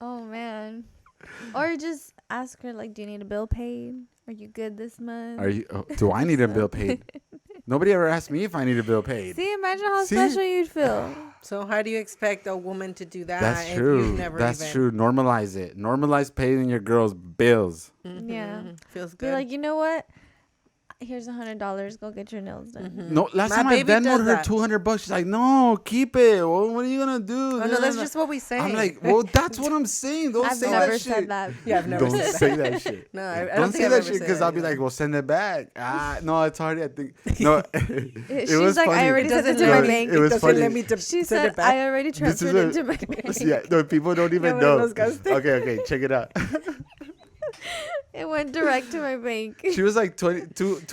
Speaker 1: Oh man. Or just ask her like, do you need a bill paid? Are you good this month?
Speaker 3: do I need a bill paid? Nobody ever asked me if I need a bill paid.
Speaker 1: See, imagine how
Speaker 3: See?
Speaker 1: special you'd feel.
Speaker 2: So how do you expect a woman to do that?
Speaker 3: That's
Speaker 2: if
Speaker 3: true.
Speaker 2: You've never
Speaker 3: That's
Speaker 2: even...
Speaker 3: true. Normalize it. Normalize paying your girls bills.
Speaker 1: Yeah.
Speaker 2: Feels
Speaker 1: Be
Speaker 2: good.
Speaker 1: like, you know what? Here's $100. Go get your nails done.
Speaker 3: No, last
Speaker 2: My
Speaker 3: time I
Speaker 2: baby
Speaker 3: Venmoed
Speaker 2: does
Speaker 3: her
Speaker 2: that.
Speaker 3: $200. She's like, no, keep it. Well, what are you gonna do?
Speaker 2: Oh, no, that's just what we say.
Speaker 3: I'm like, well, that's what I'm saying. Don't
Speaker 1: I've
Speaker 3: say
Speaker 1: never
Speaker 3: that
Speaker 1: said
Speaker 3: shit.
Speaker 1: that.
Speaker 2: Yeah, I've never
Speaker 3: Don't
Speaker 2: said
Speaker 3: say
Speaker 2: that.
Speaker 3: that shit.
Speaker 2: No, I
Speaker 3: Don't
Speaker 2: don't
Speaker 3: say
Speaker 2: think I've
Speaker 3: that
Speaker 2: ever
Speaker 3: shit
Speaker 2: said
Speaker 3: because I'll be
Speaker 2: either.
Speaker 3: like, well, send it back. No, it's already. I think no.
Speaker 1: She's
Speaker 3: was
Speaker 1: like,
Speaker 3: funny.
Speaker 1: I already sent it to
Speaker 3: No,
Speaker 1: my bank.
Speaker 3: it was
Speaker 2: doesn't
Speaker 3: funny.
Speaker 2: let me to
Speaker 1: She
Speaker 2: send
Speaker 1: said,
Speaker 2: it back.
Speaker 1: I already
Speaker 3: This is
Speaker 1: transferred it to my bank.
Speaker 3: Yeah, no, people don't even
Speaker 2: one of
Speaker 3: know.
Speaker 2: those guys.
Speaker 3: Okay, check it out.
Speaker 1: It went direct to my bank.
Speaker 3: She was like 2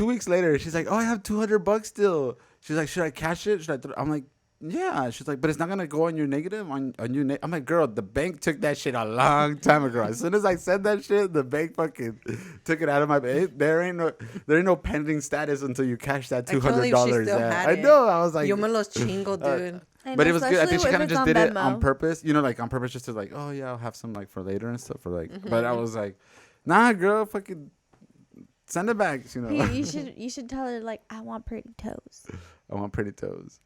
Speaker 3: weeks later. She's like, oh, I have $200 still. She's like, should I cash it? I'm like, yeah. She's like, but it's not gonna go on your negative on your. I'm like, girl, the bank took that shit a long time ago. As soon as I said that shit, the bank fucking took it out of my bank. There ain't no pending status until you cash that
Speaker 2: I can't
Speaker 3: $200.
Speaker 2: believe she still had
Speaker 3: I
Speaker 2: it.
Speaker 3: know. I was like,
Speaker 2: Yo me los chingo, dude.
Speaker 1: And
Speaker 3: but it was good. I think she
Speaker 1: especially
Speaker 3: kind of
Speaker 1: if
Speaker 3: just
Speaker 1: it's
Speaker 3: did it on
Speaker 1: Venmo.
Speaker 3: purpose. You know, like on purpose, just to like, oh yeah, I'll have some like for later and stuff. For like, but I was like, nah, girl, fucking send it back. You know,
Speaker 1: You should tell her like, I want pretty toes.
Speaker 3: I want pretty toes.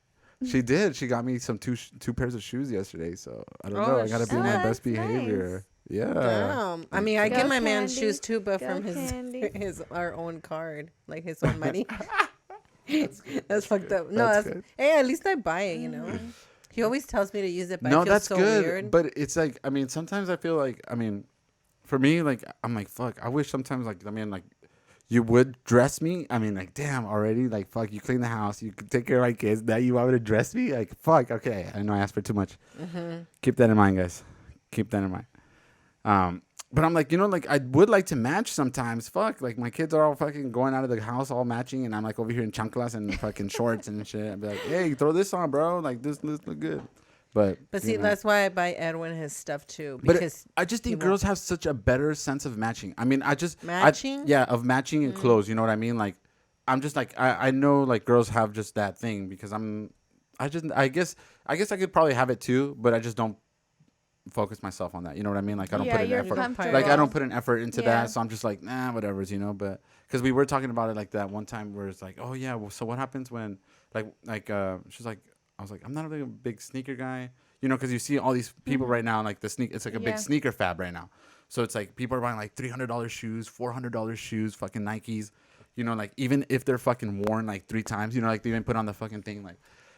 Speaker 3: She did. She got me some two pairs of shoes yesterday. So I don't know. I gotta be
Speaker 1: Oh,
Speaker 3: my
Speaker 1: that's
Speaker 3: best behavior. Yeah.
Speaker 2: Damn. I mean, I
Speaker 1: Go
Speaker 2: get my man
Speaker 1: Candy.
Speaker 2: shoes too, but
Speaker 1: Go
Speaker 2: from
Speaker 1: Candy.
Speaker 2: our own card, like his own money. That's fucked up. No,
Speaker 3: That's
Speaker 2: that's
Speaker 3: good.
Speaker 2: hey, at least I buy it. You know. He always tells me to use it, but I
Speaker 3: No,
Speaker 2: feel
Speaker 3: that's
Speaker 2: so
Speaker 3: good.
Speaker 2: weird.
Speaker 3: But it's like, I mean, sometimes I feel like, I mean, for me, like, I'm like, fuck. I wish sometimes, like, I mean, like, you would dress me. I mean, like, damn, already, like, fuck. You clean the house. You could take care of my kids. Now you want me to dress me? Like, fuck. Okay, I know I asked for too much. Keep that in mind, guys. Keep that in mind. But I'm like, you know, like I would like to match sometimes. Fuck, like my kids are all fucking going out of the house all matching, and I'm like over here in chanclas and fucking shorts and shit. I'd be like, hey, throw this on, bro. Like this look good. But
Speaker 2: see,
Speaker 3: you know.
Speaker 2: that's why I buy Edwin his stuff too,
Speaker 3: But
Speaker 2: because
Speaker 3: I just think
Speaker 2: he
Speaker 3: girls have such a better sense of matching. I mean,
Speaker 2: Matching?
Speaker 3: yeah, of matching and clothes. You know what I mean? Like, I'm just like I know like girls have just that thing because I guess I could probably have it too, but I just don't focus myself on that. You know what I mean? Like I don't put an
Speaker 1: you're
Speaker 3: effort.
Speaker 1: comfortable.
Speaker 3: Like I don't put an effort into
Speaker 1: Yeah.
Speaker 3: that, so I'm just like nah, whatever's, you know. But because we were talking about it like that one time where it's like, oh yeah, well, so what happens when she's like, I was like, I'm not really a big sneaker guy, you know, because you see all these people right now, like it's like a
Speaker 1: Yeah.
Speaker 3: big sneaker fab right now. So it's like people are buying like $300 shoes, $400 shoes, fucking Nikes, you know, like even if they're fucking worn like 3 times, you know, like they even put on the fucking thing like,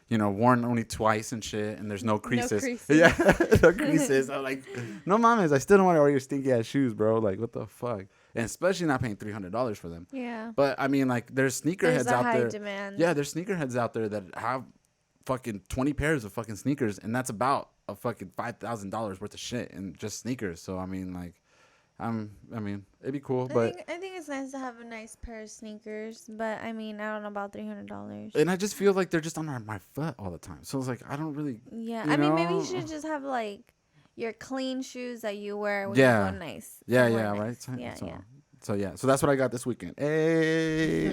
Speaker 3: you know, worn only twice and shit, and there's no creases.
Speaker 1: creases.
Speaker 3: Yeah, no creases. I'm like, no mames, I still don't want to wear your stinky ass shoes, bro. Like, what the fuck? And especially not paying $300 for them.
Speaker 1: Yeah.
Speaker 3: But I mean, like, there's
Speaker 1: There's
Speaker 3: sneakerheads
Speaker 1: a
Speaker 3: out
Speaker 1: high
Speaker 3: there.
Speaker 1: demand.
Speaker 3: Yeah, there's sneakerheads out there that have fucking 20 pairs of fucking sneakers, and that's about a fucking $5,000 worth of shit and just sneakers. So I mean, like, I mean, it'd be cool, but
Speaker 1: I think it's nice to have a nice pair of sneakers, but I mean, I don't know about $300.
Speaker 3: and I just feel like they're just on my foot all the time. So it's like I don't really.
Speaker 1: Yeah,
Speaker 3: you
Speaker 1: I mean, maybe you
Speaker 3: know?
Speaker 1: should just have like your clean shoes that you wear when
Speaker 3: Yeah.
Speaker 1: you go nice.
Speaker 3: Yeah,
Speaker 1: somewhere
Speaker 3: yeah,
Speaker 1: nice.
Speaker 3: right. So,
Speaker 1: Yeah,
Speaker 3: so,
Speaker 1: yeah.
Speaker 3: So yeah, so that's what I got this weekend. Hey.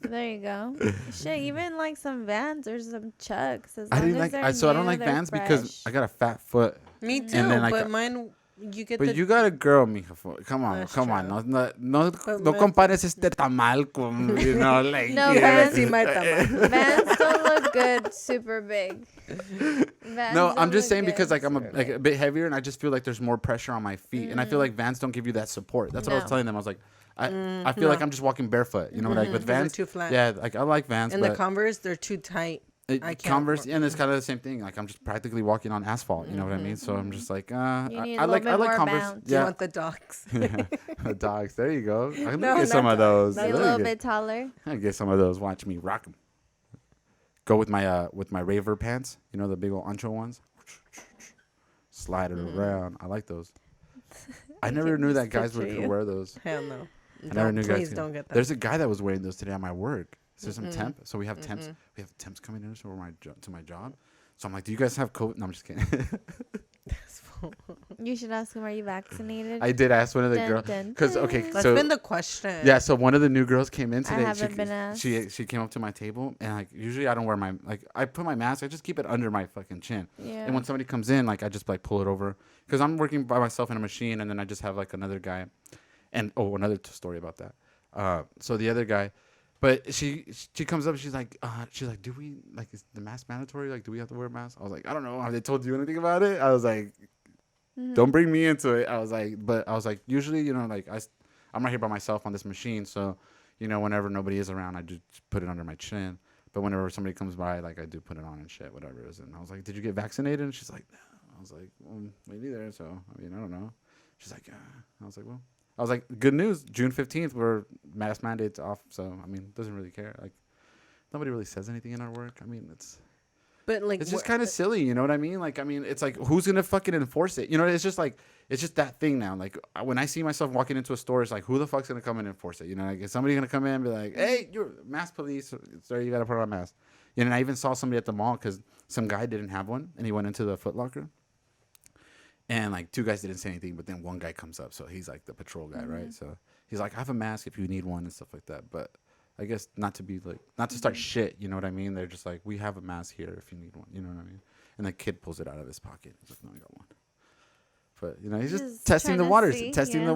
Speaker 1: There you go. Shit, even like some Vans or some Chucks. As
Speaker 3: I
Speaker 1: long
Speaker 3: didn't
Speaker 1: as
Speaker 3: like.
Speaker 1: they're
Speaker 3: I don't
Speaker 1: new,
Speaker 3: like
Speaker 1: they're
Speaker 3: Vans because
Speaker 1: fresh.
Speaker 3: I got a fat foot.
Speaker 2: me too.
Speaker 3: then, like,
Speaker 2: but mine, you get
Speaker 3: But
Speaker 2: the.
Speaker 3: you got a girl, mija. Come on,
Speaker 2: That's
Speaker 3: come on.
Speaker 2: true.
Speaker 3: No compares este tamal con, you know, like.
Speaker 1: No,
Speaker 3: yeah.
Speaker 1: Vans-
Speaker 2: see my tamal.
Speaker 1: Vans don't look good super big. Vans
Speaker 3: No,
Speaker 1: don't
Speaker 3: I'm just
Speaker 1: look
Speaker 3: saying
Speaker 1: good
Speaker 3: because like I'm
Speaker 1: super
Speaker 3: like a
Speaker 1: big.
Speaker 3: bit heavier and I just feel like there's more pressure on my feet, and I feel like Vans don't give you that support. That's what I was
Speaker 1: No.
Speaker 3: telling them. I was like, I feel like I'm just walking barefoot. You know, like with
Speaker 2: they're
Speaker 3: Vans,
Speaker 2: too flat.
Speaker 3: Yeah, like I like Vans,
Speaker 2: and
Speaker 3: but
Speaker 2: the Converse, they're too tight. I can't.
Speaker 3: Converse, and it's kind of the same thing. Like I'm just practically walking on asphalt. You know what I mean? So I'm just like,
Speaker 1: You need
Speaker 3: I
Speaker 1: a
Speaker 3: like
Speaker 1: little bit more
Speaker 3: Converse.
Speaker 1: bounce.
Speaker 2: You
Speaker 3: Yeah,
Speaker 2: want the dogs?
Speaker 3: the dogs. There you go. I can
Speaker 2: No,
Speaker 3: get some
Speaker 2: not
Speaker 3: of those.
Speaker 1: Be a
Speaker 3: There
Speaker 1: little
Speaker 3: you go.
Speaker 1: bit taller.
Speaker 3: I get some of those. Watch me rock them. Go with my raver pants. You know the big old ancho ones. Slide it around. I like those. I never
Speaker 1: can
Speaker 3: knew
Speaker 1: just
Speaker 3: that guys would
Speaker 1: picture
Speaker 3: could
Speaker 1: you.
Speaker 3: wear those.
Speaker 2: Hell no.
Speaker 3: I never knew guys.
Speaker 2: Please
Speaker 3: could.
Speaker 2: don't get that.
Speaker 3: There's a guy that was wearing those today at my work. So there's some temp. So we have temps. We have temps coming in to my job. So I'm like, do you guys have COVID? No, I'm just kidding.
Speaker 1: You should ask him, are you vaccinated?
Speaker 3: I did ask one of the
Speaker 1: Dun,
Speaker 3: girls
Speaker 1: dun,
Speaker 3: because okay,
Speaker 1: dun.
Speaker 2: That's
Speaker 3: so
Speaker 2: been the question.
Speaker 3: yeah, so one of the new girls came in
Speaker 1: I
Speaker 3: today.
Speaker 1: haven't been asked.
Speaker 3: She came up to my table and like usually I don't wear my like I put my mask. I just keep it under my fucking chin.
Speaker 1: Yeah.
Speaker 3: And when somebody comes in, like I just like pull it over because I'm working by myself in a machine, and then I just have like another guy. And another story about that. So the other guy, But she comes up. She's like, do we like is the mask mandatory? Like, do we have to wear a mask? I was like, I don't know. Have they told you anything about it? I was like, don't bring me into it. I was like, usually, you know, like I'm right here by myself on this machine, so you know, whenever nobody is around, I just put it under my chin. But whenever somebody comes by, like I do put it on and shit, whatever it is. And I was like, did you get vaccinated? And she's like, no. I was like, well, maybe there. So I mean, I don't know. She's like, yeah. I was like, well. I was like, good news. June 15th, we're mask mandates off. So, I mean, doesn't really care. Like, nobody really says anything in our work. I mean, it's just kind of silly. You know what I mean? Like, I mean, it's like, who's going to fucking enforce it? You know, it's just that thing now. Like, when I see myself walking into a store, it's like, who the fuck's going to come in and enforce it? You know, like, is somebody going to come in and be like, hey, you're mask police. Sorry, you got to put on a mask. You know, and I even saw somebody at the mall because some guy didn't have one and he went into the Foot Locker. And, like, 2 guys didn't say anything, but then 1 guy comes up. So he's, like, the patrol guy, right? So he's like, I have a mask if you need one and stuff like that. But I guess not to start shit, you know what I mean? They're just like, we have a mask here if you need one. You know what I mean? And the kid pulls it out of his pocket. He's like, no, I got one. But, you know, he's just testing the waters.
Speaker 2: That's
Speaker 3: you know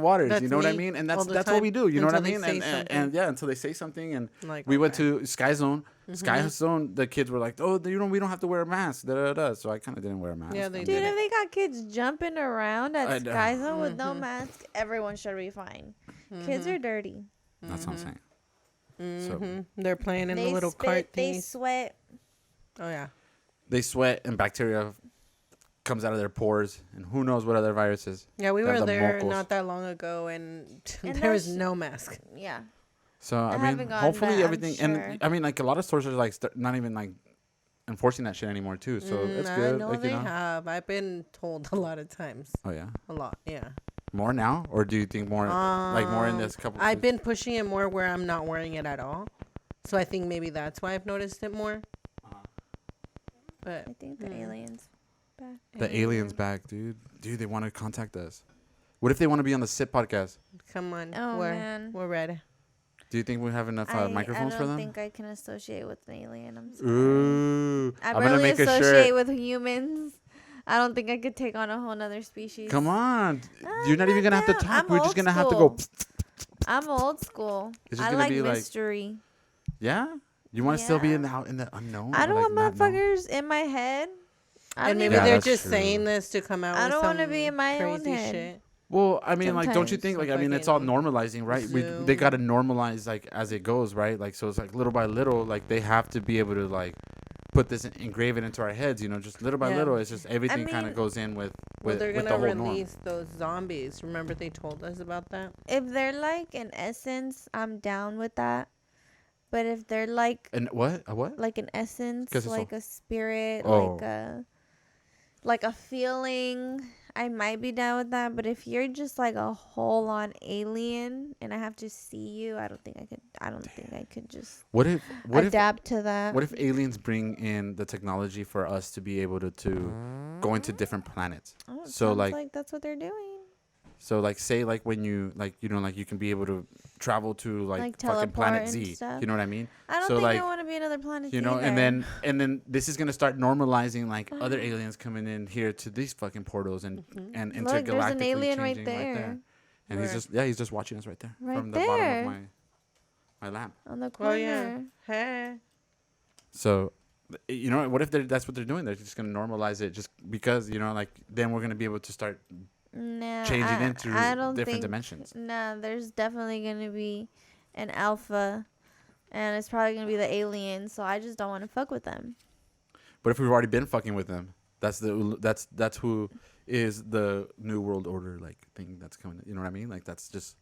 Speaker 3: what I
Speaker 2: me
Speaker 3: mean? And
Speaker 2: all
Speaker 3: that's
Speaker 2: the
Speaker 3: what we do. You know what I
Speaker 2: until
Speaker 3: mean?
Speaker 2: they say
Speaker 3: And yeah, until they say something. And
Speaker 2: like,
Speaker 3: we went
Speaker 2: okay.
Speaker 3: to Sky Zone. Sky Zone, the kids were like, oh, you know, we don't have to wear a mask. Da, da, da. So I kind of didn't wear a mask.
Speaker 2: Yeah, they
Speaker 1: Dude,
Speaker 2: did.
Speaker 1: if they got kids jumping around
Speaker 3: I
Speaker 1: at
Speaker 3: know.
Speaker 1: Sky Zone with no mask, everyone should be fine. Kids are dirty.
Speaker 3: That's what I'm saying. So
Speaker 2: They're playing in
Speaker 1: They
Speaker 2: the little
Speaker 1: spit,
Speaker 2: cart
Speaker 1: they
Speaker 2: thingies.
Speaker 1: sweat.
Speaker 2: Oh, yeah.
Speaker 3: they sweat and bacteria comes out of their pores and who knows what other viruses.
Speaker 2: Yeah, we
Speaker 3: They have
Speaker 2: were
Speaker 3: the
Speaker 2: there
Speaker 3: mocos.
Speaker 2: not that long ago, and
Speaker 1: And
Speaker 2: there was
Speaker 1: those-
Speaker 2: no mask.
Speaker 1: Yeah.
Speaker 3: So I mean,
Speaker 1: haven't gone,
Speaker 3: hopefully
Speaker 1: but I'm
Speaker 3: everything,
Speaker 1: sure.
Speaker 3: and I mean, like a lot of stores are like not even like enforcing that shit anymore too. So it's good.
Speaker 2: I know
Speaker 3: like,
Speaker 2: they
Speaker 3: you know.
Speaker 2: have. I've been told a lot of times.
Speaker 3: Oh yeah,
Speaker 2: A lot, yeah.
Speaker 3: more now, or do you think more like more in this couple?
Speaker 2: I've been pushing it more where I'm not wearing it at all. So I think maybe that's why I've noticed it more. But
Speaker 1: I think the aliens back.
Speaker 3: The aliens back, dude. Dude, they want to contact us. What if they want to be on the SIP podcast?
Speaker 2: come on,
Speaker 1: Oh,
Speaker 2: we're
Speaker 1: man.
Speaker 2: we're ready.
Speaker 3: Do you think we have enough microphones
Speaker 1: I
Speaker 3: for
Speaker 1: don't
Speaker 3: them?
Speaker 1: think I can associate with an alien. I'm sorry.
Speaker 3: Ooh,
Speaker 1: I
Speaker 3: I'm gonna
Speaker 1: barely
Speaker 3: make a
Speaker 1: associate
Speaker 3: shirt.
Speaker 1: with humans. I don't think I could take on a whole nother species.
Speaker 3: Come on,
Speaker 1: Ah,
Speaker 3: you're not even gonna have to
Speaker 1: goddamn,
Speaker 3: talk.
Speaker 1: I'm
Speaker 3: We're just
Speaker 1: old
Speaker 3: gonna have to
Speaker 1: school.
Speaker 3: go.
Speaker 1: I'm old school.
Speaker 3: It's just
Speaker 1: I
Speaker 3: gonna
Speaker 1: like
Speaker 3: be like-
Speaker 1: mystery.
Speaker 3: Yeah, you want to still be
Speaker 1: Yeah.
Speaker 3: in the unknown.
Speaker 1: I don't
Speaker 3: like,
Speaker 1: want
Speaker 3: not know?
Speaker 1: motherfuckers in my head. I
Speaker 2: And
Speaker 1: don't
Speaker 2: maybe
Speaker 1: even-
Speaker 2: they're
Speaker 3: that's
Speaker 2: just
Speaker 3: true.
Speaker 2: saying this to come out
Speaker 1: I
Speaker 2: with
Speaker 1: don't
Speaker 2: some
Speaker 1: wanna be in my own
Speaker 2: crazy
Speaker 1: head.
Speaker 2: shit.
Speaker 3: Well, I mean, like, don't you
Speaker 1: Sometimes.
Speaker 3: think, like, I mean, it's all
Speaker 2: Fucking
Speaker 3: normalizing, right? They
Speaker 2: Zoom.
Speaker 3: got to normalize, like, as it goes, right? Like, so it's like little by little, like, they have to be able to, like, put this, engrave it into our heads, you know, just little by
Speaker 2: Yeah.
Speaker 3: little. It's just everything kind
Speaker 1: mean-
Speaker 3: of goes in with
Speaker 2: They're
Speaker 3: with
Speaker 2: gonna
Speaker 3: the whole norm.
Speaker 2: release those zombies. Remember they told us about that?
Speaker 1: If they're like an essence, I'm down with that. But if they're like
Speaker 3: And what? A what?
Speaker 1: an essence,
Speaker 3: ¿Qué es eso?
Speaker 1: like a spirit,
Speaker 3: Oh.
Speaker 1: like a feeling, I might be down with that. But if you're just like a whole on alien and I have to see you, I don't think I could. I don't think I could just
Speaker 3: What if
Speaker 1: adapt to that.
Speaker 3: what if aliens bring in the technology for us to be able to go into different planets?
Speaker 1: Oh, it
Speaker 3: so,
Speaker 1: sounds
Speaker 3: like-
Speaker 1: that's what they're doing.
Speaker 3: So, like, say, like, when you, like, you know, like, you can be able to travel to, like fucking
Speaker 1: teleport
Speaker 3: Planet
Speaker 1: and
Speaker 3: Z.
Speaker 1: stuff.
Speaker 3: You know what I mean?
Speaker 1: I don't
Speaker 3: So,
Speaker 1: think
Speaker 3: like,
Speaker 1: I want to be another planet.
Speaker 3: You know,
Speaker 1: either.
Speaker 3: and then this is gonna start normalizing, like, other aliens coming in here to these fucking portals and
Speaker 1: Look, there's
Speaker 3: intergalactically
Speaker 1: an alien right
Speaker 3: changing
Speaker 1: there.
Speaker 3: And
Speaker 2: Where?
Speaker 3: he's just watching us right there
Speaker 1: Right
Speaker 3: from the
Speaker 1: there.
Speaker 3: bottom of my lamp.
Speaker 1: on the corner.
Speaker 2: Oh yeah. Hey.
Speaker 3: So, you know, what if that's what they're doing? They're just gonna normalize it just because, you know, like, then we're gonna be able to start
Speaker 1: Nah,
Speaker 3: changing into
Speaker 1: I don't
Speaker 3: different
Speaker 1: think,
Speaker 3: dimensions.
Speaker 1: Nah, there's definitely gonna be an alpha, and it's probably gonna be the alien. So I just don't want to fuck with them.
Speaker 3: But if we've already been fucking with them, that's who is the new world order, like, thing that's coming. You know what I mean? Like, that's just,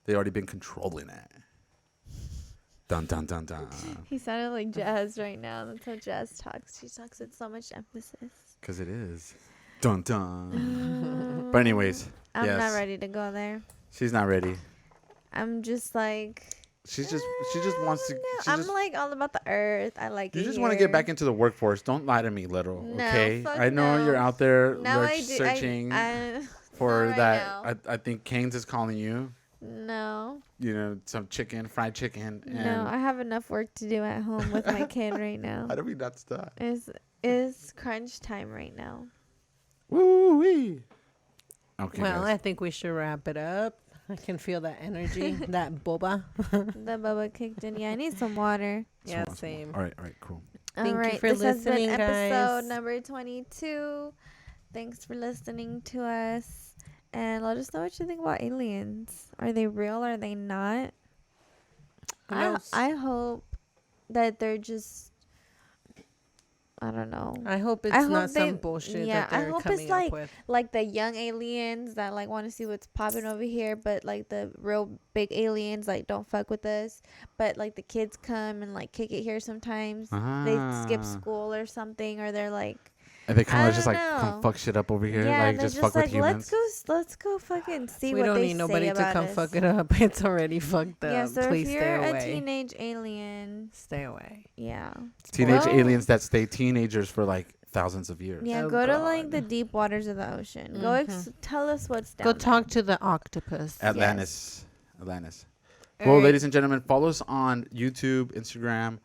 Speaker 3: they already been controlling it. Dun dun dun dun.
Speaker 1: He sounded like Jazz right now. That's how Jazz talks. She talks with so much emphasis.
Speaker 3: Because it is. Dun dun. But anyways,
Speaker 1: I'm
Speaker 3: yes.
Speaker 1: not ready to go there.
Speaker 3: She's not ready.
Speaker 1: I'm just like.
Speaker 3: She just wants to. she
Speaker 1: I'm
Speaker 3: just-
Speaker 1: like all about the earth. I like
Speaker 3: You
Speaker 1: it
Speaker 3: just want to
Speaker 1: here.
Speaker 3: get back into the workforce. Don't lie to me, little.
Speaker 1: No,
Speaker 3: Okay.
Speaker 1: fuck
Speaker 3: I know
Speaker 1: no.
Speaker 3: you're out there
Speaker 1: Now I do.
Speaker 3: searching
Speaker 1: I
Speaker 3: for
Speaker 1: not right
Speaker 3: that.
Speaker 1: now.
Speaker 3: I think Canes is calling you.
Speaker 1: No.
Speaker 3: You know, some chicken, fried chicken. And
Speaker 1: No, I have enough work to do at home with my kid right now.
Speaker 3: How do we not stop?
Speaker 1: It's crunch time right now.
Speaker 3: Woo wee. Okay.
Speaker 2: Well,
Speaker 3: guys.
Speaker 2: I think we should wrap it up. I can feel that energy, that boba.
Speaker 1: The bubba kicked in. Yeah, I need some water.
Speaker 2: Yeah,
Speaker 3: Small.
Speaker 2: same.
Speaker 3: All right, cool.
Speaker 2: Thank you
Speaker 1: All right,
Speaker 2: for
Speaker 1: this has been
Speaker 2: listening,
Speaker 1: episode
Speaker 2: guys.
Speaker 1: number 22. Thanks for listening to us. And let us know what you think about aliens. Are they real? Are they not?
Speaker 2: Who knows?
Speaker 1: I hope that they're just, I don't know.
Speaker 2: I hope it's
Speaker 1: I hope
Speaker 2: not some
Speaker 1: they-
Speaker 2: bullshit
Speaker 1: yeah,
Speaker 2: that
Speaker 1: I
Speaker 2: they're
Speaker 1: hope
Speaker 2: coming
Speaker 1: it's
Speaker 2: up with.
Speaker 1: Like the young aliens that like want to see what's popping over here, but like the real big aliens like don't fuck with us. But like the kids come and like kick it here sometimes. They skip school or something, or they're like,
Speaker 3: And they kind
Speaker 1: I
Speaker 3: of just
Speaker 1: don't
Speaker 3: like
Speaker 1: know.
Speaker 3: come fuck shit up over here,
Speaker 1: yeah,
Speaker 3: like
Speaker 1: and they're
Speaker 3: just
Speaker 1: just
Speaker 3: fuck with
Speaker 1: like,
Speaker 3: humans.
Speaker 1: let's go fucking see
Speaker 2: We
Speaker 1: what
Speaker 2: don't
Speaker 1: they
Speaker 2: need nobody
Speaker 1: say
Speaker 2: to
Speaker 1: about
Speaker 2: come
Speaker 1: us.
Speaker 2: fuck it up. It's already fucked up.
Speaker 1: Yeah, so
Speaker 2: Please
Speaker 1: if
Speaker 2: stay
Speaker 1: you're a
Speaker 2: away.
Speaker 1: teenage alien,
Speaker 2: Stay away.
Speaker 1: yeah,
Speaker 3: Teenage
Speaker 1: Go-
Speaker 3: aliens that stay teenagers for like thousands of years.
Speaker 1: yeah,
Speaker 2: Oh,
Speaker 1: go to like
Speaker 2: God.
Speaker 1: the deep waters of the ocean. Go tell us what's down
Speaker 2: Go
Speaker 1: there.
Speaker 2: talk to the octopus.
Speaker 3: Atlantis. Atlantis.
Speaker 2: All
Speaker 3: Well,
Speaker 2: right.
Speaker 3: ladies and gentlemen, follow us on YouTube, Instagram.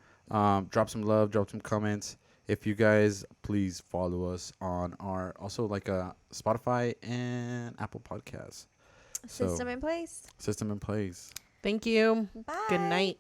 Speaker 3: Drop some love, drop some comments. If you guys please follow us on our also like Spotify and Apple Podcasts.
Speaker 1: System in place.
Speaker 3: System in place.
Speaker 2: Thank you.
Speaker 1: Bye.
Speaker 2: Good night.